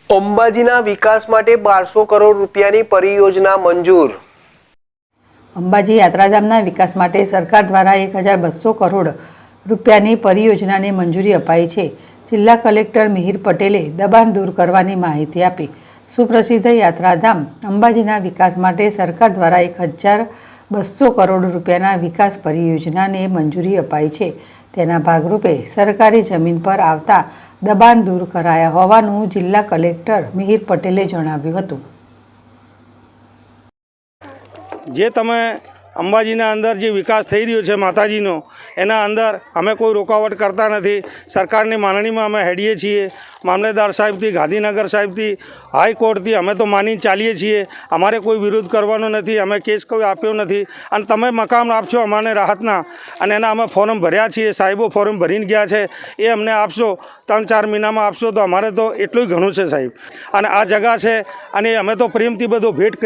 અંબાજીના વિકાસ માટે 1200 કરોડ રૂપિયાની પરિયોજના મંજૂર। અંબાજી યાત્રાધામના વિકાસ માટે સરકાર દ્વારા 1200 કરોડ રૂપિયાની પરિયોજનાને મંજૂરી અપાઈ છે। જિલ્લા કલેક્ટર મિહિર પટેલે દબાણ દૂર કરવાની માહિતી આપી। સુપ્રસિદ્ધ યાત્રાધામ અંબાજીના વિકાસ માટે સરકાર દ્વારા 1200 કરોડ રૂપિયાના વિકાસ પરિયોજનાને મંજૂરી અપાઈ છે। તેના ભાગરૂપે સરકારી જમીન પર આવતા દબાણ દૂર કરાયા હોવાનું જિલ્લા કલેક્ટર મિહિર પટેલે જણાવ્યું હતું। જે તમે અંબાજીના અંદર જે વિકાસ થઈ રહ્યો છે માતાજીનો, એના અંદર અમે કોઈ રોકાવટ કરતા નથી। સરકારની માંગણીમાં અમે હેડીએ છીએ। મામલેદાર સાહેબથી, ગાંધીનગર સાહેબથી, હાઈકોર્ટથી અમે તો માની ચાલીએ છીએ। અમારે કોઈ વિરોધ કરવાનો નથી, અમે કેસ કોઈ આપ્યો નથી। અને તમે મકાન આપશો અમને રાહતના, અને એના અમે ફોર્મ ભર્યા છીએ, સાહેબો ફોર્મ ભરીને ગયા છે, એ અમને આપશો 3-4 મહિનામાં આપશો તો અમારે તો એટલું ઘણું છે સાહેબ। અને આ જગા છે અને અમે તો પ્રેમથી બધો ભેટ કરી